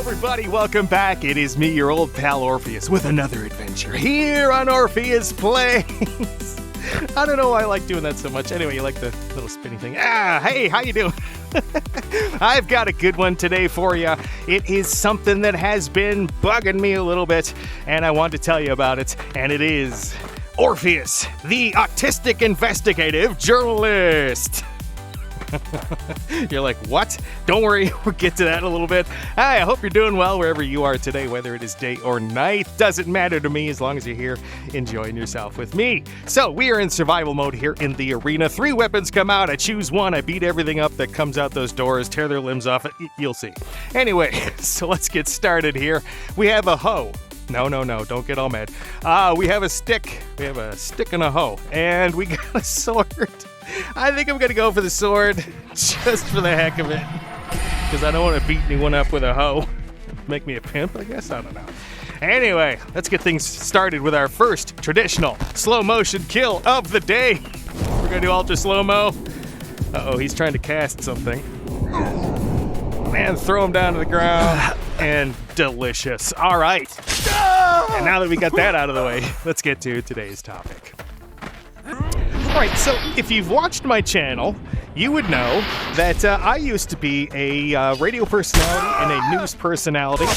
everybody, welcome back. It is me, your old pal Orpheus, with another adventure here on Orpheus Plays. I don't know why I like doing that so much. Anyway, you like the little spinny thing. Hey, how you doing? I've got a good one today for you. It is something that has been bugging me a little bit, and I want to tell you about it, and it is Orpheus, the Autistic Investigative Journalist. You're like, what? Don't worry, we'll get to that in a little bit. Hi, I hope you're doing well wherever you are today, whether it is day or night. Doesn't matter to me as long as you're here enjoying yourself with me. So we are in survival mode here in the arena. 3 weapons come out. I choose one. I beat everything up that comes out those doors, tear their limbs off. You'll see. Anyway, so let's get started here. We have a hoe. No, don't get all mad. We have a stick. We have a stick and a hoe. And we got a sword. I think I'm gonna go for the sword, just for the heck of it. Because I don't want to beat anyone up with a hoe. Make me a pimp, I guess? I don't know. Anyway, let's get things started with our first traditional slow motion kill of the day. We're gonna do ultra slow-mo. Uh-oh, he's trying to cast something. And throw him down to the ground. And delicious. All right. And now that we got that out of the way, let's get to today's topic. Alright, so if you've watched my channel, you would know that I used to be a radio personality and a news personality,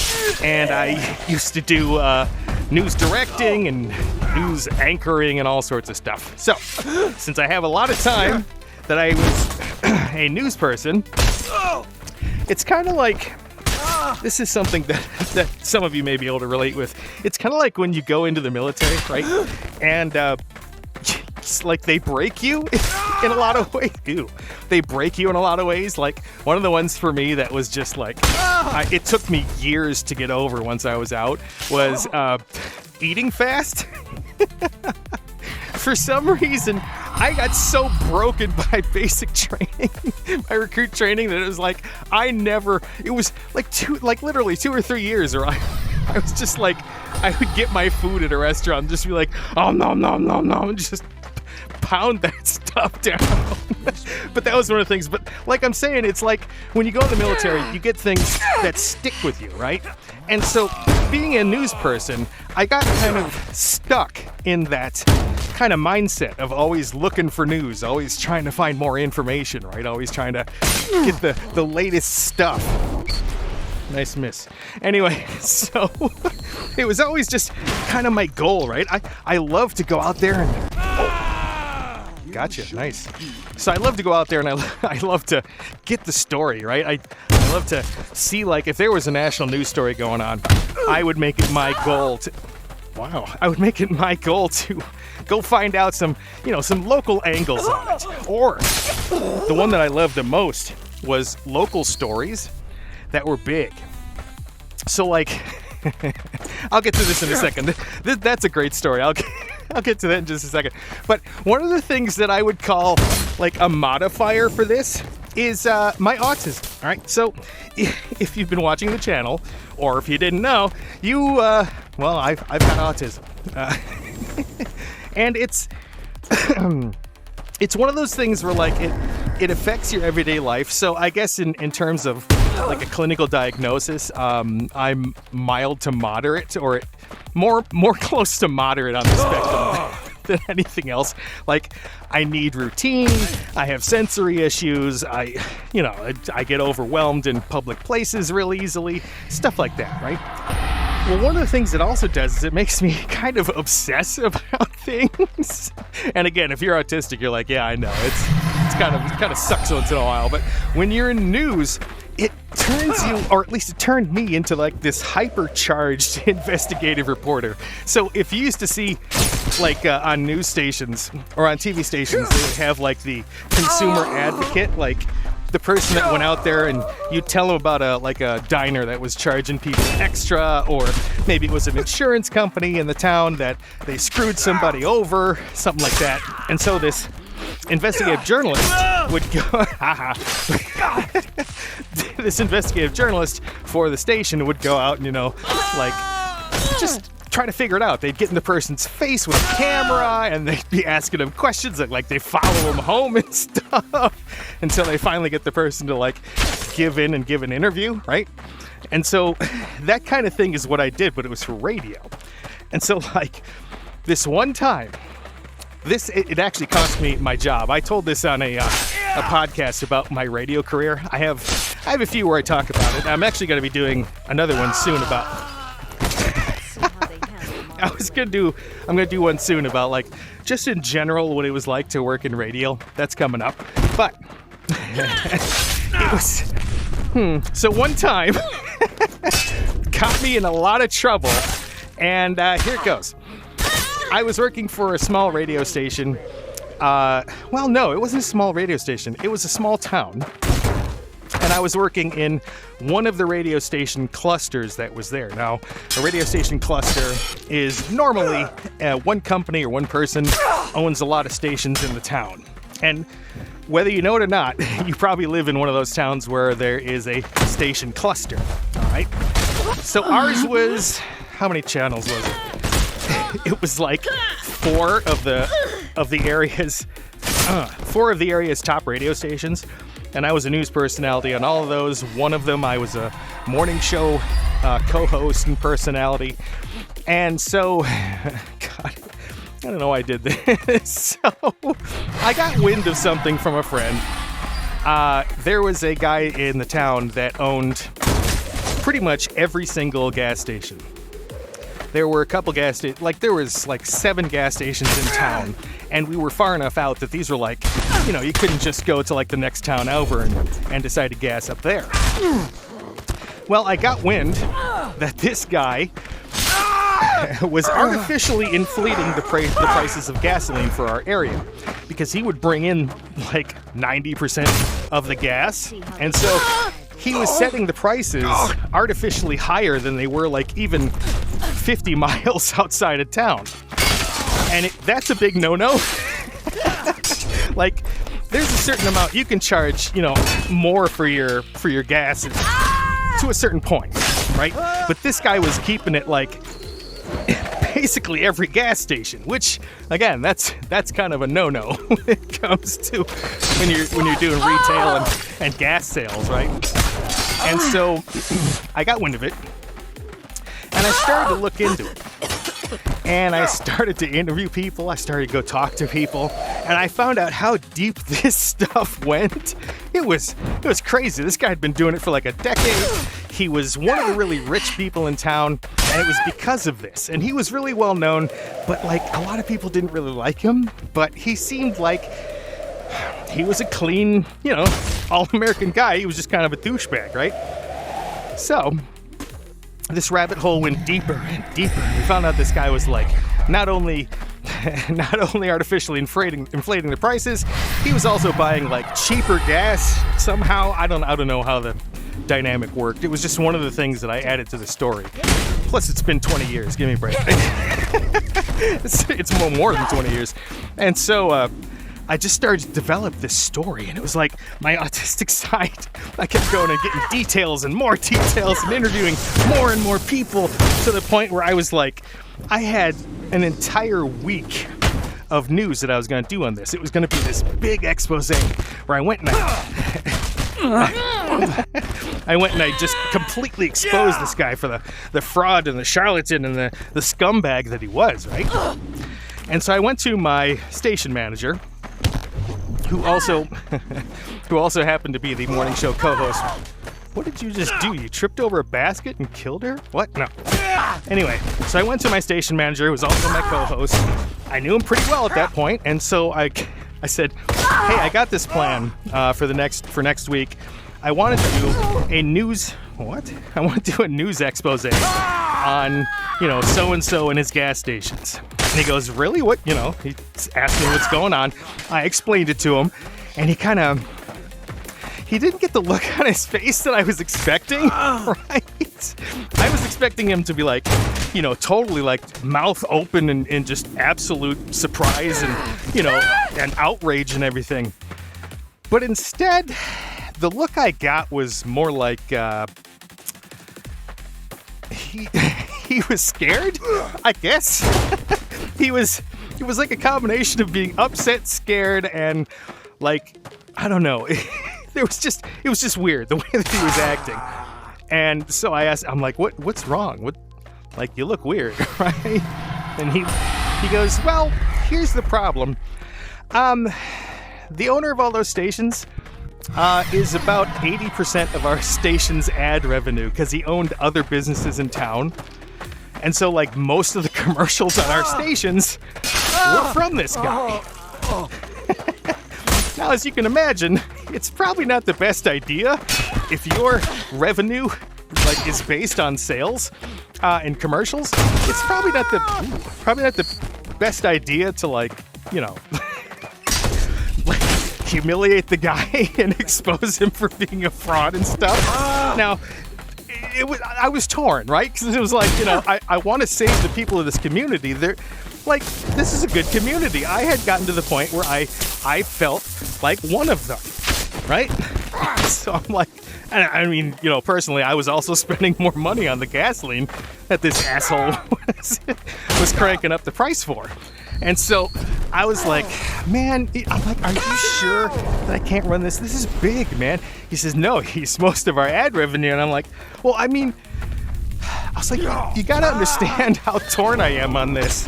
and I used to do news directing and news anchoring and all sorts of stuff. So, since I have a lot of time that I was a news person, it's kind of like, this is something that some of you may be able to relate with. It's kind of like when you go into the military, right? And like they break you in a lot of ways. Ew. They break you in a lot of ways. Like one of the ones for me that was just like, it took me years to get over once I was out was eating fast. For some reason, I got so broken by basic training, by recruit training, that it was like, it was like literally 2 or 3 years, or I was just like, I would get my food at a restaurant and just be like, oh, nom, and just pound that stuff down. But that was one of the things. But like I'm saying, it's like when you go in the military, you get things that stick with you, right? And so being a news person, I got kind of stuck in that kind of mindset of always looking for news, always trying to find more information, right? Always trying to get the latest stuff. Nice miss. Anyway, so it was always just kind of my goal, right? I love to go out there and... Gotcha, nice. So I love to go out there and I love to get the story, right? I love to see, like, if there was a national news story going on, I would make it my goal to... Wow. I would make it my goal to go find out some local angles on it. Or the one that I loved the most was local stories that were big. So, like, I'll get to this in a second. That's a great story. I'll get to that in just a second. But one of the things that I would call like a modifier for this is my autism. All right. So if you've been watching the channel, or if you didn't know, I've got autism, and it's one of those things where like it affects your everyday life. So I guess in terms of like a clinical diagnosis, I'm mild to moderate, or more close to moderate on the spectrum than anything else. Like I need routine, I have sensory issues, I get overwhelmed in public places real easily, stuff like that, right? Well, one of the things it also does is it makes me kind of obsess about things. And again, if you're autistic, you're like, yeah, I know. It kind of sucks once in a while. But when you're in news, it turns you, or at least it turned me, into like this hypercharged investigative reporter. So if you used to see like on news stations or on TV stations, they would have like the consumer advocate, like the person that went out there and you tell them about a diner that was charging people extra, or maybe it was an insurance company in the town that they screwed somebody over, something like that. And so this investigative journalist would go, this investigative journalist for the station would go out and, just try to figure it out. They'd get in the person's face with a camera and they'd be asking them questions like they follow them home and stuff until they finally get the person to like give in and give an interview, right? And so that kind of thing is what I did, but it was for radio. And so like this one time, it actually cost me my job. I told this on a podcast about my radio career. I have a few where I talk about it. I'm actually going to be doing another one soon about. I'm going to do one soon about like just in general what it was like to work in radio. That's coming up. But it was so one time got me in a lot of trouble, and here it goes. I was working for a small radio station. Well, no, it wasn't a small radio station. It was a small town. And I was working in one of the radio station clusters that was there. Now, a radio station cluster is normally one company or one person owns a lot of stations in the town. And whether you know it or not, you probably live in one of those towns where there is a station cluster. All right? So ours was, how many channels was it? It was like four of the area's top radio stations, and I was a news personality on all of those. One of them, I was a morning show co-host and personality, and so, God, I don't know why I did this. So I got wind of something from a friend. There was a guy in the town that owned pretty much every single gas station. There were a couple gas stations, like there was like 7 gas stations in town, and we were far enough out that these were like, you know, you couldn't just go to like the next town over and decide to gas up there. Well, I got wind that this guy was artificially inflating the prices of gasoline for our area, because he would bring in like 90% of the gas, and so he was setting the prices artificially higher than they were, like even 50 miles outside of town. And that's a big no-no. Like, there's a certain amount you can charge, you know, more for your gas to a certain point, right? But this guy was keeping it like basically every gas station, which again, that's kind of a no-no when it comes to when you're doing retail and gas sales, right? And so I got wind of it, and I started to look into it. And I started to interview people. I started to go talk to people, and I found out how deep this stuff went. It was crazy. This guy had been doing it for like a decade. He was one of the really rich people in town, and it was because of this. And he was really well known, but like a lot of people didn't really like him. But he seemed like he was a clean, you know, all-American guy. He was just kind of a douchebag, right? So this rabbit hole went deeper and deeper. We found out this guy was like not only artificially inflating the prices, he was also buying like cheaper gas somehow. I don't know how the dynamic worked. It was just one of the things that I added to the story. Plus, it's been 20 years. Give me a break. It's more than 20 years. And so I just started to develop this story, and it was like my autistic side. I kept going and getting details and more details and interviewing more and more people, to the point where I was like, I had an entire week of news that I was going to do on this. It was going to be this big expose where I went and I just completely exposed this guy for the fraud and the charlatan and the scumbag that he was, right? And so I went to my station manager, who also happened to be the morning show co-host. What did you just do? You tripped over a basket and killed her? What? No. Anyway, so I went to my station manager, who was also my co-host. I knew him pretty well at that point, and so I said, "Hey, I got this plan for next week. I want to do a news expose on, you know, so and so and his gas stations." And he goes, "Really? What?" You know, he asked me what's going on. I explained it to him, and he didn't get the look on his face that I was expecting, right? I was expecting him to be like, you know, totally like mouth open and just absolute surprise and, you know, and outrage and everything. But instead, the look I got was more like he was scared, I guess. It was like a combination of being upset, scared, and like, I don't know. It was just weird the way that he was acting. And so I asked, I'm like, what's wrong? What, like, you look weird, right? And he goes, well, here's the problem. The owner of all those stations is about 80% of our station's ad revenue because he owned other businesses in town. And so, like, most of the commercials on our stations were from this guy. Now, as you can imagine, it's probably not the best idea if your revenue, like, is based on sales and commercials. It's probably not the best idea to, like, you know, like, humiliate the guy and expose him for being a fraud and stuff. Now, I was torn, right? Because it was like, you know, I want to save the people of this community. They're like, this is a good community. I had gotten to the point where I felt like one of them, right? So I'm like, I mean, you know, personally, I was also spending more money on the gasoline that this asshole was cranking up the price for. And so I was like, man, I'm like, are you sure that I can't run this? This is big, man. He says, no, he's most of our ad revenue. And I'm like, well, I mean, I was like, you gotta understand how torn I am on this.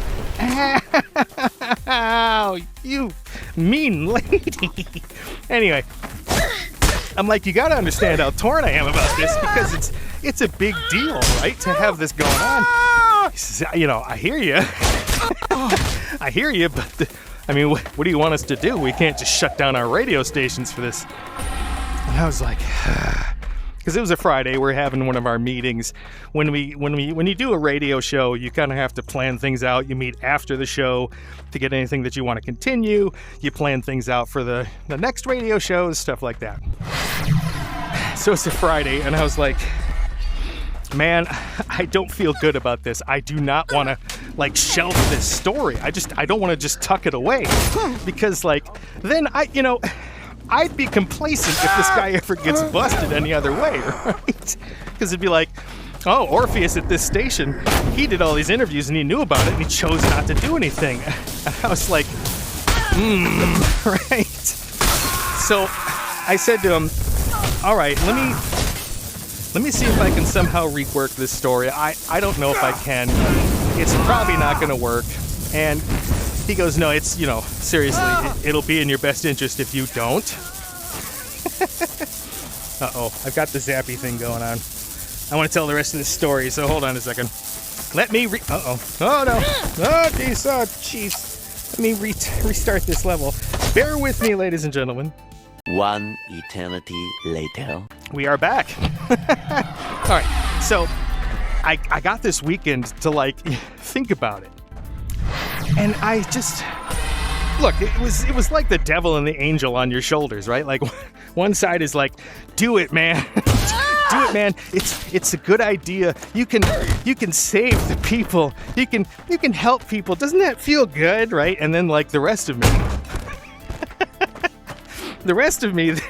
Ow, you mean lady. Anyway, I'm like, you gotta understand how torn I am about this because it's a big deal, right, to have this going on. He says, you know, I hear you. I hear you, but I mean, what do you want us to do? We can't just shut down our radio stations for this. And I was like, because it was a Friday, we're having one of our meetings. When you do a radio show, you kind of have to plan things out. You meet after the show to get anything that you want to continue. You plan things out for the next radio shows, stuff like that. So it's a Friday, and I was like, man, I don't feel good about this. I do not want to, like, shelf this story. I don't want to just tuck it away because, like, then I'd be complacent if this guy ever gets busted any other way, right? Because it'd be like, oh, Orpheus at this station, he did all these interviews and he knew about it and he chose not to do anything. And I was like, right? So I said to him, all right, let me see if I can somehow rework this story. I don't know if I can. It's probably not going to work. And he goes, no, it's, you know, seriously, it'll be in your best interest if you don't. Uh-oh, I've got the zappy thing going on. I want to tell the rest of this story, so hold on a second. Let me uh-oh. Oh, no. Oh, geez. Oh, jeez. Let me restart this level. Bear with me, ladies and gentlemen. One eternity later. We are back. All right, so I got this weekend to, like, think about it. And I just, look, it was like the devil and the angel on your shoulders, right? Like, one side is like, do it, man. Do it, man. It's a good idea. You can save the people. You can help people. Doesn't that feel good, right? And then, like, the rest of me,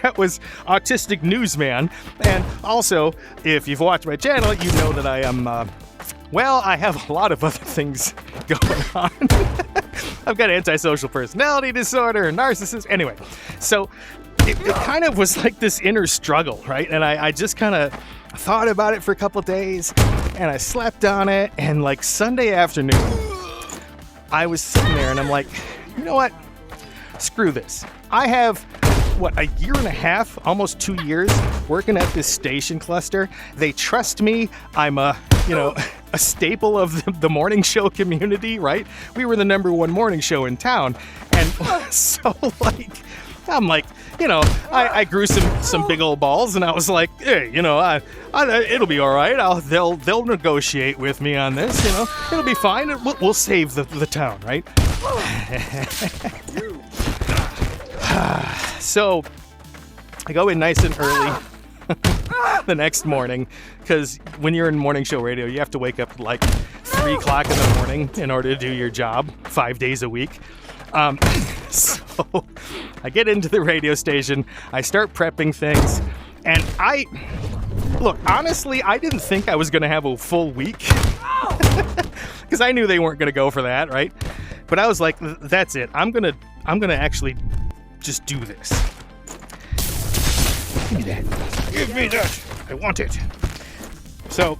that was Autistic Newsman. And also, if you've watched my channel, you know that I am, I have a lot of other things going on. I've got antisocial personality disorder, narcissism. Anyway, so it kind of was like this inner struggle, right? And I just kind of thought about it for a couple days, and I slept on it. And, like, Sunday afternoon, I was sitting there, and I'm like, you know what? Screw this. I have, a year and a half, almost 2 years, working at this station cluster. They trust me. I'm a staple of the morning show community, right? We were the #1 morning show in town. And so, like, I'm like, I grew some big old balls, and I was like, hey, it'll be all right. They'll negotiate with me on this, it'll be fine. We'll save the town, right? So I go in nice and early the next morning, because when you're in morning show radio, you have to wake up at like 3 o'clock in the morning in order to do your job 5 days a week. So I get into the radio station, I start prepping things, and honestly, I didn't think I was going to have a full week, because I knew they weren't going to go for that, right? But I was like, that's it. I'm gonna actually just do this. Give me that. Give me that. I want it. So,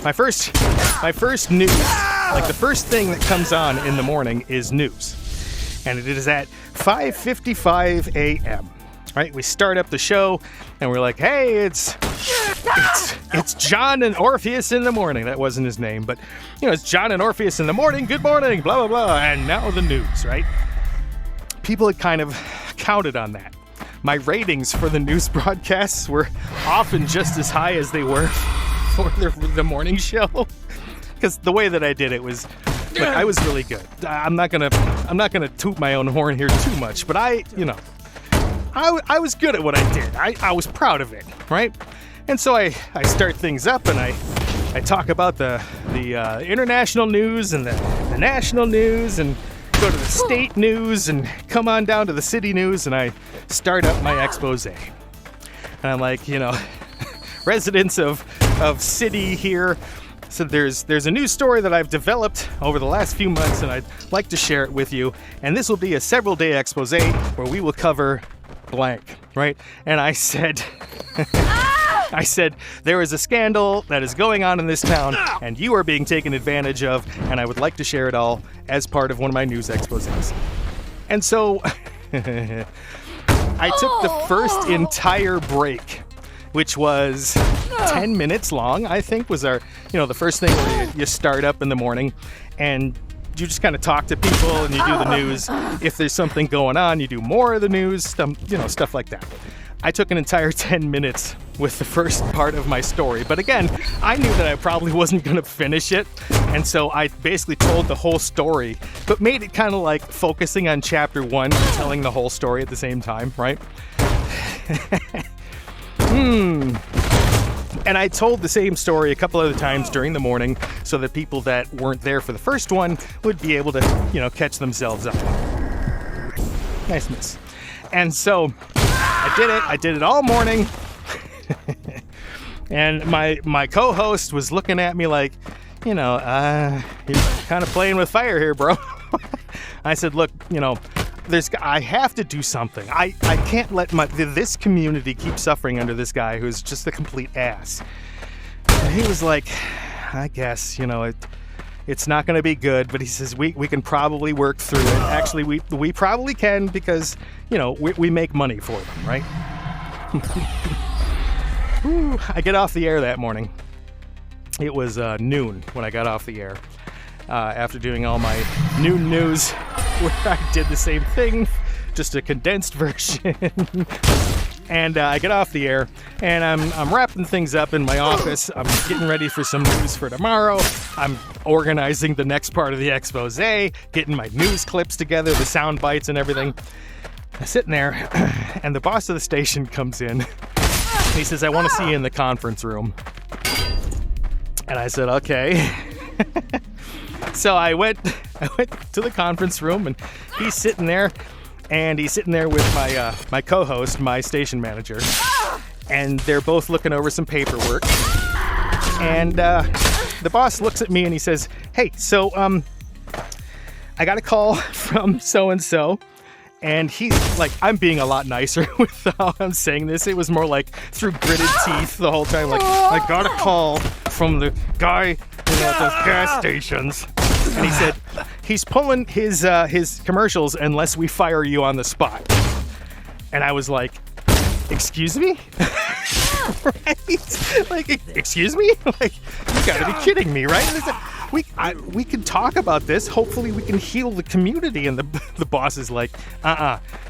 my first news, like the first thing that comes on in the morning is news. And it is at 5:55 a.m. Right? We start up the show and we're like, hey, it's John and Orpheus in the morning. That wasn't his name, but it's John and Orpheus in the morning. Good morning, blah, blah, blah. And now the news, right? People had kind of counted on that. My ratings for the news broadcasts were often just as high as they were for the morning show. Because the way that I did it was, look, I was really good. I'm not gonna toot my own horn here too much, but I was good at what I did. I was proud of it, right? And so I start things up and I talk about the international news and the national news and go to the state news and come on down to the city news, and I start up my expose. And I'm like, residents of city here. So there's a news story that I've developed over the last few months, and I'd like to share it with you. And this will be a several-day expose where we will cover blank, right? And I said, there is a scandal that is going on in this town, and you are being taken advantage of, and I would like to share it all as part of one of my news exposés. And so I took the first entire break, which was 10 minutes long, I think, was our, the first thing where you start up in the morning and you just kind of talk to people and you do the news. If there's something going on, you do more of the news, stuff like that. I took an entire 10 minutes with the first part of my story. But again, I knew that I probably wasn't going to finish it. And so I basically told the whole story, but made it kind of like focusing on chapter 1 and telling the whole story at the same time, right? And I told the same story a couple other times during the morning so that people that weren't there for the first one would be able to, catch themselves up. Nice miss. And so I did it all morning. And my co-host was looking at me like, you're kind of playing with fire here, bro. I said, look, I have to do something. I can't let this community keep suffering under this guy who's just a complete ass. And he was like, I guess, it's not going to be good, but he says we can probably work through it. Actually, we probably can because, we make money for them, right? I get off the air that morning. It was noon when I got off the air. After doing all my noon news, where I did the same thing, just a condensed version. And I get off the air, and I'm wrapping things up in my office. I'm getting ready for some news for tomorrow. I'm organizing the next part of the expose, getting my news clips together, the sound bites and everything. I'm sitting there, and the boss of the station comes in. He says, I want to see you in the conference room. And I said, okay. So I went to the conference room, and he's sitting there with my co-host, my station manager, and they're both looking over some paperwork. And the boss looks at me and he says, hey, so I got a call from so-and-so. And he's like, I'm being a lot nicer with how I'm saying this. It was more like through gritted teeth the whole time. Like, I got a call from the guy at those gas stations. And he said, he's pulling his commercials unless we fire you on the spot. And I was like, excuse me? Right? Like, excuse me? Like, you gotta be kidding me, right? We can talk about this. Hopefully we can heal the community. And the boss is like,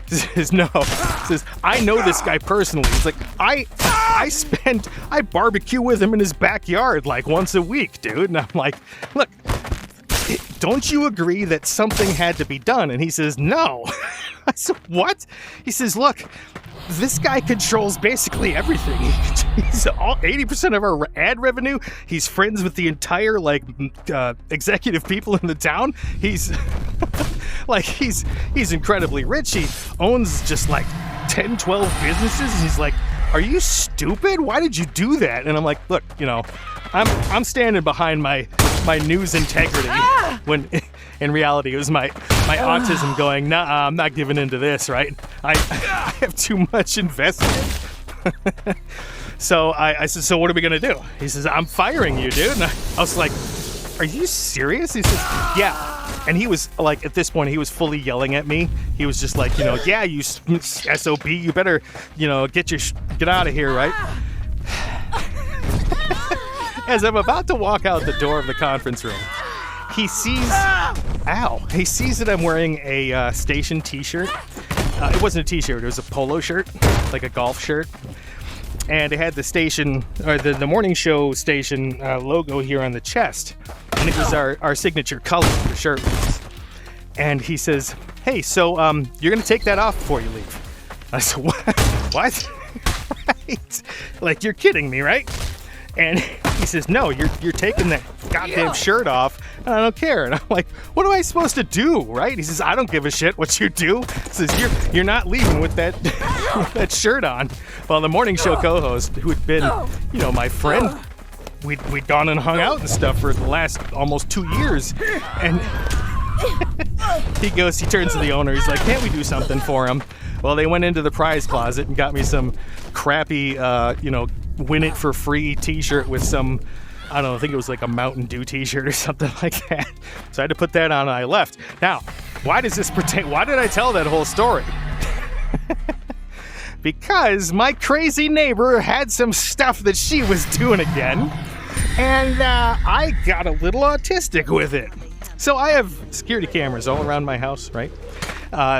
says, no. Says, I know this guy personally. He's like, I barbecue with him in his backyard like once a week, dude. And I'm like, look, don't you agree that something had to be done? And he says, no. I said, what? He says, look, this guy controls basically everything. He's all 80% of our ad revenue. He's friends with the entire executive people in the town. He's he's incredibly rich. He owns just 10, 12 businesses. And he's like, are you stupid? Why did you do that? And I'm like, look, I'm standing behind my news integrity when in reality it was my autism going, nah, I'm not giving into this, right? I have too much investment. So I said, so what are we going to do? He says, I'm firing you, dude. And I was like, are you serious? He says, yeah. And he was like, at this point, he was fully yelling at me. He was just like, yeah, you SOB, you better, get out of here, right? As I'm about to walk out the door of the conference room, he sees that I'm wearing a station t-shirt. It wasn't a t-shirt, it was a polo shirt, like a golf shirt. And it had the station, or the morning show station logo here on the chest. And it was our signature color of the shirt. And he says, hey, so you're going to take that off before you leave. I said, what? Right? Like, you're kidding me, right? And he says, no, you're taking that goddamn shirt off, and I don't care. And I'm like, what am I supposed to do, right? He says, I don't give a shit what you do. He says, you're not leaving with that with that shirt on. Well, the morning show co-host, who had been, my friend, we'd gone and hung out and stuff for the last almost 2 years. And he turns to the owner, he's like, can't we do something for him? Well, they went into the prize closet and got me some crappy, win it for free t-shirt with some, I don't know, I think it was like a Mountain Dew t-shirt or something like that. So I had to put that on and I left. Now, why does this pertain? Why did I tell that whole story? Because my crazy neighbor had some stuff that she was doing again, and I got a little autistic with it. So I have security cameras all around my house, right?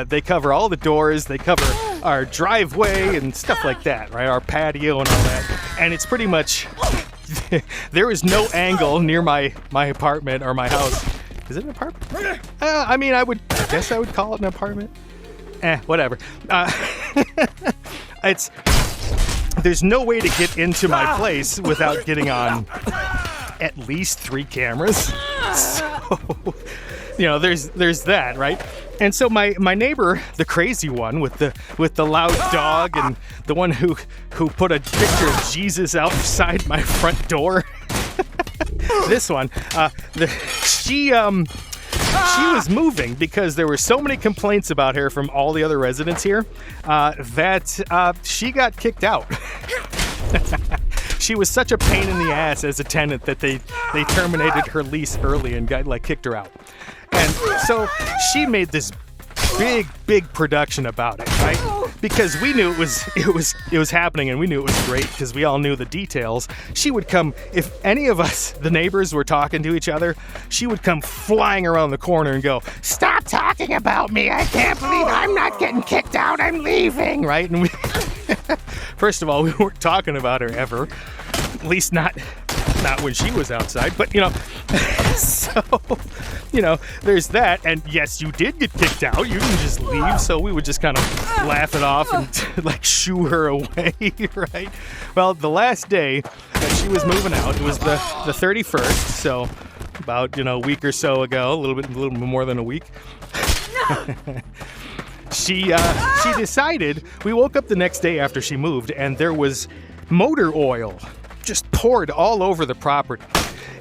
They cover all the doors, they cover our driveway and stuff like that, right? Our patio and all that. And it's pretty much, there is no angle near my apartment or my house. Is it an apartment? I guess I would call it an apartment. Whatever. There's no way to get into my place without getting on at least 3 cameras. So, there's that, right? And so my neighbor, the crazy one with the loud dog and the one who put a picture of Jesus outside my front door. This one, she was moving because there were so many complaints about her from all the other residents here that she got kicked out. She was such a pain in the ass as a tenant that they terminated her lease early and kicked her out. And so she made this big production about it, right? Because we knew it was happening, and we knew it was great because we all knew the details. She would come, if any of us, the neighbors, were talking to each other, she would come flying around the corner and go, "Stop talking about me! I can't believe I'm not getting kicked out. I'm leaving!" Right? And we, first of all, we weren't talking about her ever, at least not when she was outside. But so there's that. And yes, you did get kicked out. You didn't just leave. So we would just kind of laugh it off and shoo her away, right? Well, the last day that she was moving out, it was the 31st. So about a week or so ago, a little bit more than a week. She decided. We woke up the next day after she moved, and there was motor oil just poured all over the property,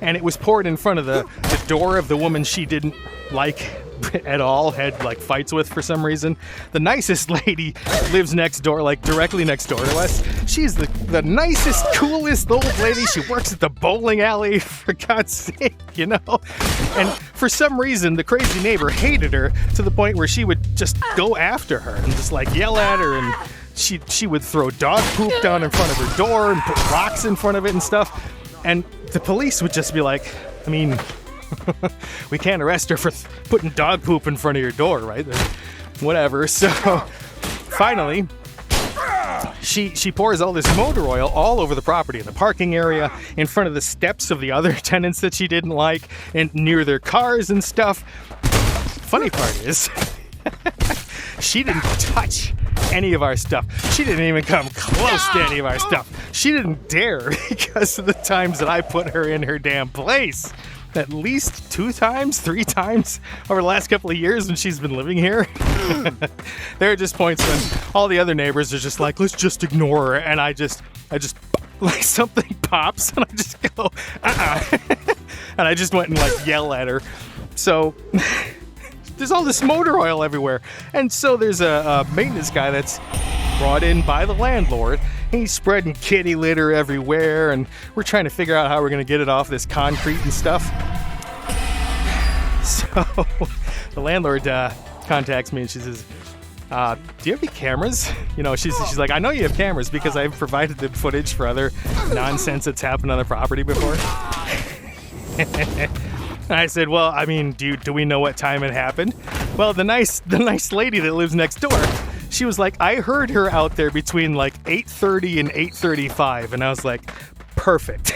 and it was poured in front of the door of the woman she didn't like at all, had fights with for some reason. The nicest lady lives next door, directly next door to us. She's the nicest, coolest old lady. She works at the bowling alley, for God's sake, And for some reason, the crazy neighbor hated her to the point where she would just go after her and just yell at her, and she would throw dog poop down in front of her door and put rocks in front of it and stuff. And the police would just be like, we can't arrest her for putting dog poop in front of your door, right? Whatever. So finally, she pours all this motor oil all over the property, in the parking area, in front of the steps of the other tenants that she didn't like, and near their cars and stuff. Funny part is, she didn't touch any of our stuff. She didn't even come close to any of our stuff. She didn't dare, because of the times that I put her in her damn place. At least 3 times over the last couple of years when she's been living here. There are just points when all the other neighbors are just like, let's just ignore her. And I just something pops and I just go, and I just went and yell at her. So there's all this motor oil everywhere. And so there's a maintenance guy that's brought in by the landlord, he's spreading kitty litter everywhere, and we're trying to figure out how we're going to get it off this concrete and stuff. So the landlord contacts me and she says, do you have any cameras? You know, she's like, I know you have cameras because I've provided the footage for other nonsense that's happened on the property before. And I said, well, I mean, do we know what time it happened? Well, the nice lady that lives next door, she was like, I heard her out there between like 8:30 and 8:35, and I was like, perfect.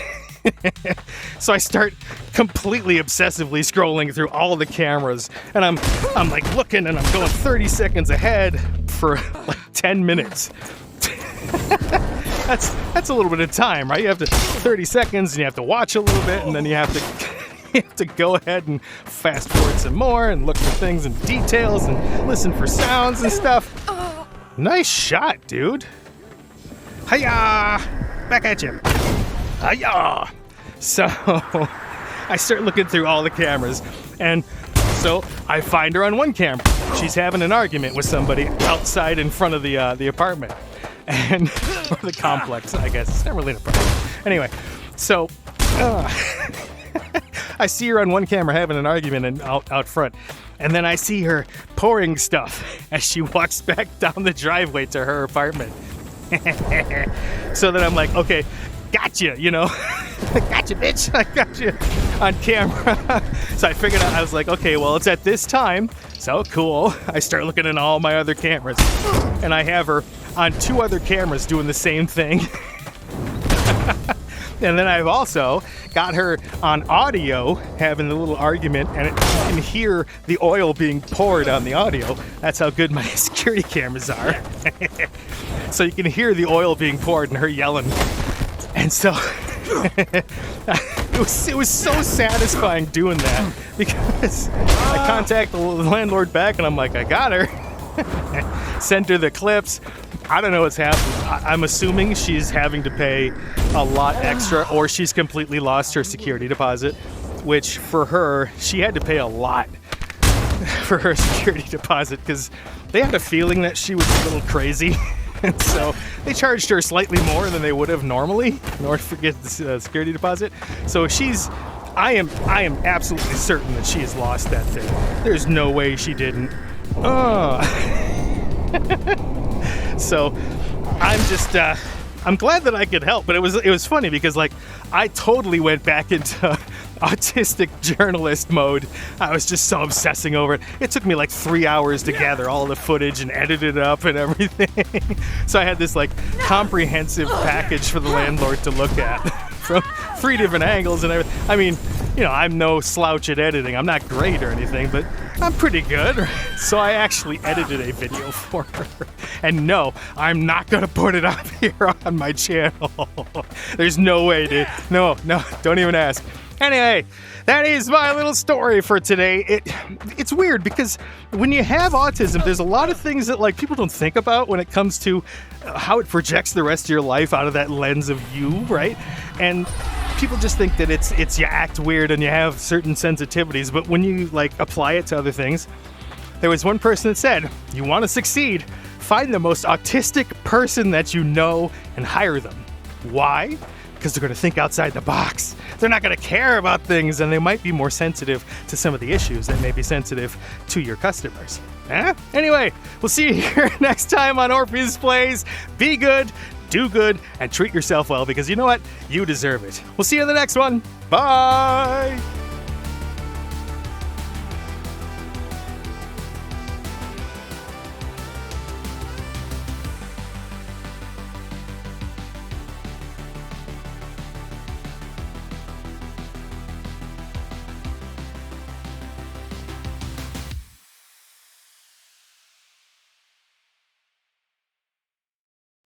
So I start completely obsessively scrolling through all the cameras, and I'm like looking, and I'm going 30 seconds ahead for like 10 minutes. That's a little bit of time, right? You have to 30 seconds, and you have to watch a little bit, and then you have to go ahead and fast forward some more and look for things and details and listen for sounds and stuff. Nice shot, dude. Hiya! Back at you. Hiya! So I start looking through all the cameras, and so I find her on one camera. She's having an argument with somebody outside in front of the apartment, and or the complex, I guess. It's not really an apartment. Anyway, so I see her on one camera having an argument out front, and then I see her pouring stuff as she walks back down the driveway to her apartment. So then I'm like, okay, gotcha, you know. Gotcha, bitch. I got you on camera. So I figured out, I was like, okay, well, it's at this time. So cool. I start looking at all my other cameras, and I have her on 2 other cameras doing the same thing. And then I've also got her on audio having a little argument, and you can hear the oil being poured on the audio. That's how good my security cameras are. So you can hear the oil being poured and her yelling. And so it was so satisfying doing that, because I contact the landlord back and I'm like, I got her. Sent her the clips. I don't know what's happening. I'm assuming she's having to pay a lot extra, or she's completely lost her security deposit, which for her, she had to pay a lot for her security deposit because they had a feeling that she was a little crazy. And so they charged her slightly more than they would have normally in order to get the security deposit. So I am absolutely certain that she has lost that thing. There's no way she didn't. So I'm just I'm glad that I could help, but it was funny because like I totally went back into autistic journalist mode. I was just so obsessing over it. It took me like 3 hours to gather all the footage and edit it up and everything. So I had this like comprehensive package for the landlord to look at from 3 different angles and everything. I mean, you know, I'm no slouch at editing. I'm not great or anything, but I'm pretty good. So I actually edited a video for her. And no, I'm not gonna put it up here on my channel. There's no way, dude. No, don't even ask. Anyway, that is my little story for today. It's weird because when you have autism, there's a lot of things that like people don't think about when it comes to how it projects the rest of your life out of that lens of you, right? And people just think that it's you act weird and you have certain sensitivities, but when you like apply it to other things, there was one person that said, you want to succeed, find the most autistic person that you know and hire them. Why? Because they're going to think outside the box. They're not going to care about things, and they might be more sensitive to some of the issues that may be sensitive to your customers. Anyway, we'll see you here next time on Orpheus Plays. Be good, do good, and treat yourself well, because you know what? You deserve it. We'll see you in the next one. Bye!